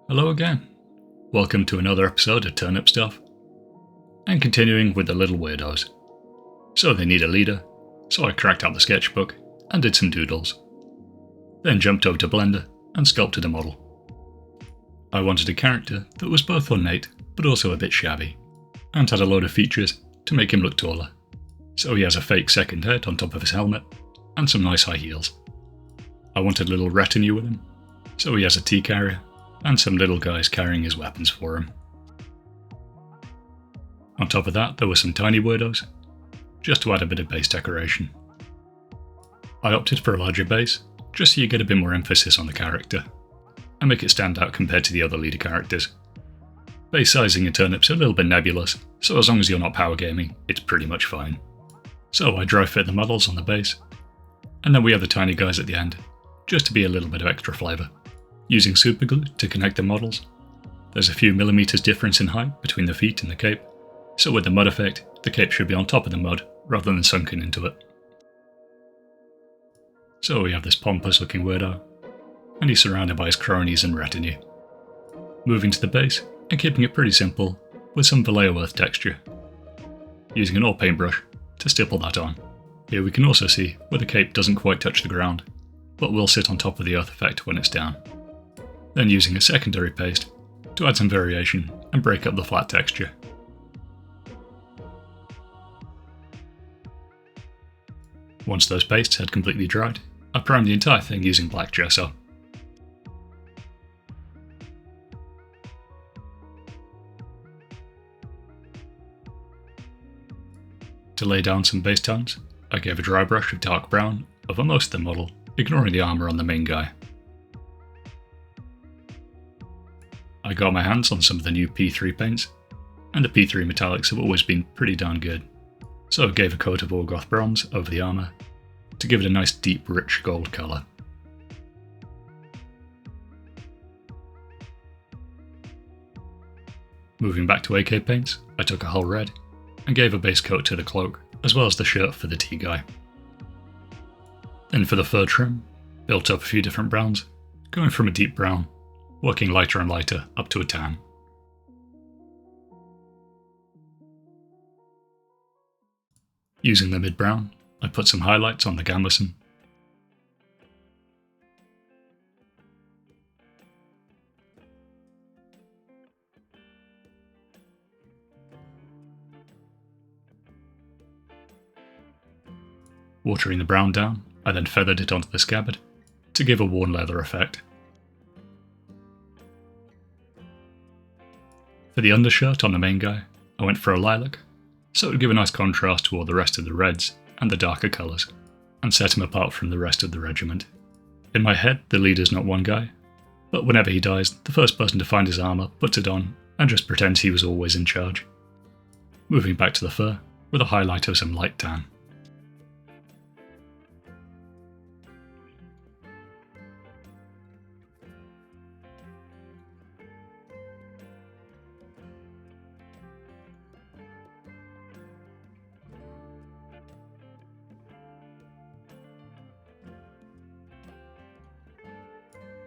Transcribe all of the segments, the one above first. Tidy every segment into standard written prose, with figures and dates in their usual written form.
Hello again. Welcome to another episode of Turnip Stuff, and continuing with the little weirdos. So they need a leader, so I cracked out the sketchbook and did some doodles. Then jumped over to Blender and sculpted a model. I wanted a character that was both ornate but also a bit shabby, and had a load of features to make him look taller. So he has a fake second head on top of his helmet, and some nice high heels. I wanted a little retinue with him, so he has a tea carrier, and some little guys carrying his weapons for him. On top of that, there were some tiny weirdos, just to add a bit of base decoration. I opted for a larger base, just so you get a bit more emphasis on the character, and make it stand out compared to the other leader characters. Base sizing in Turnip's a little bit nebulous, so as long as you're not power gaming, it's pretty much fine. So I dry fit the models on the base, and then we have the tiny guys at the end, just to be a little bit of extra flavour. Using superglue to connect the models. There's a few millimeters difference in height between the feet and the cape, so with the mud effect, the cape should be on top of the mud rather than sunken into it. So we have this pompous looking weirdo, and he's surrounded by his cronies and retinue. Moving to the base, and keeping it pretty simple, with some Vallejo earth texture. Using an oil paintbrush to stipple that on. Here we can also see where the cape doesn't quite touch the ground, but will sit on top of the earth effect when it's down. Then using a secondary paste to add some variation and break up the flat texture. Once those pastes had completely dried, I primed the entire thing using black gesso. To lay down some base tones, I gave a dry brush of dark brown over most of the model, ignoring the armour on the main guy. I got my hands on some of the new P3 paints, and the P3 metallics have always been pretty darn good, so I gave a coat of Orgoth bronze over the armour to give it a nice deep rich gold colour. Moving back to AK paints, I took a hull red and gave a base coat to the cloak, as well as the shirt for the tea guy. Then for the fur trim, built up a few different browns, going from a deep brown, working lighter and lighter up to a tan. Using the mid-brown, I put some highlights on the gambeson. Watering the brown down, I then feathered it onto the scabbard to give a worn leather effect. For the undershirt on the main guy, I went for a lilac, so it would give a nice contrast to all the rest of the reds and the darker colours, and set him apart from the rest of the regiment. In my head, the leader's not one guy, but whenever he dies, the first person to find his armour puts it on and just pretends he was always in charge. Moving back to the fur, with a highlight of some light tan.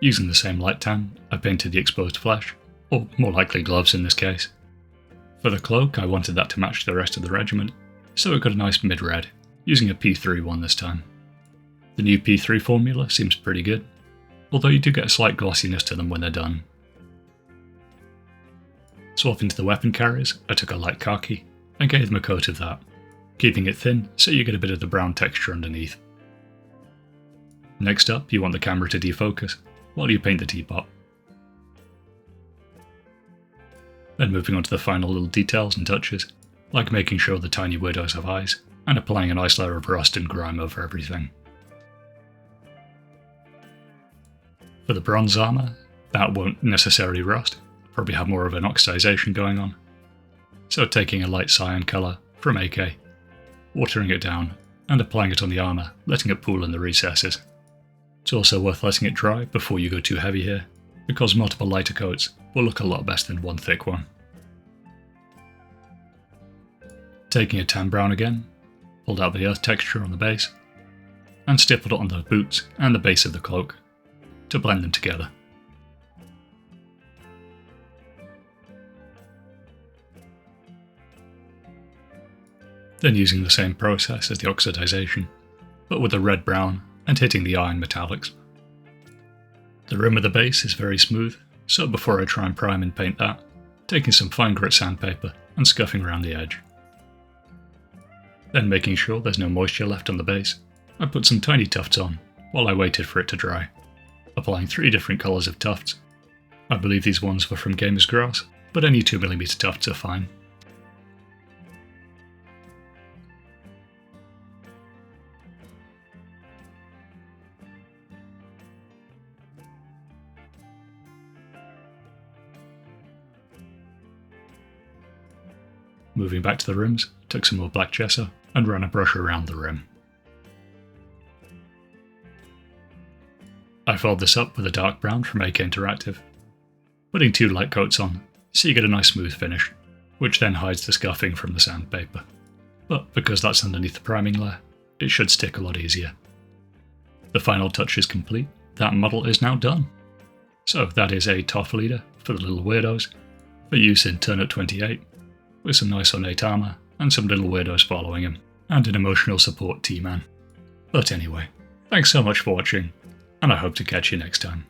Using the same light tan, I painted the exposed flesh, or more likely gloves in this case. For the cloak, I wanted that to match the rest of the regiment, so it got a nice mid-red, using a P3 one this time. The new P3 formula seems pretty good, although you do get a slight glossiness to them when they're done. Swapping to the weapon carriers, I took a light khaki and gave them a coat of that, keeping it thin so you get a bit of the brown texture underneath. Next up, you want the camera to defocus while you paint the teapot. Then moving on to the final little details and touches, like making sure the tiny weirdos have eyes, and applying a nice layer of rust and grime over everything. For the bronze armour, that won't necessarily rust, probably have more of an oxidization going on. So taking a light cyan colour from AK, watering it down, and applying it on the armour, letting it pool in the recesses. It's also worth letting it dry before you go too heavy here, because multiple lighter coats will look a lot better than one thick one. Taking a tan brown again, pulled out the earth texture on the base, and stippled it on the boots and the base of the cloak, to blend them together. Then using the same process as the oxidization, but with a red-brown and hitting the iron metallics. The rim of the base is very smooth, so before I try and prime and paint that, taking some fine grit sandpaper and scuffing around the edge. Then making sure there's no moisture left on the base, I put some tiny tufts on while I waited for it to dry, applying 3 different colours of tufts. I believe these ones were from Gamer's Grass, but any 2mm tufts are fine. Moving back to the rims, took some more black gesso and ran a brush around the rim. I followed this up with a dark brown from AK Interactive, putting 2 light coats on so you get a nice smooth finish, which then hides the scuffing from the sandpaper. But because that's underneath the priming layer, it should stick a lot easier. The final touch is complete, that model is now done. So that is a Toff leader for the little weirdos, for use in Turnip28, with some nice ornate armour and some little weirdos following him, and an emotional support T-man. But anyway, thanks so much for watching, and I hope to catch you next time.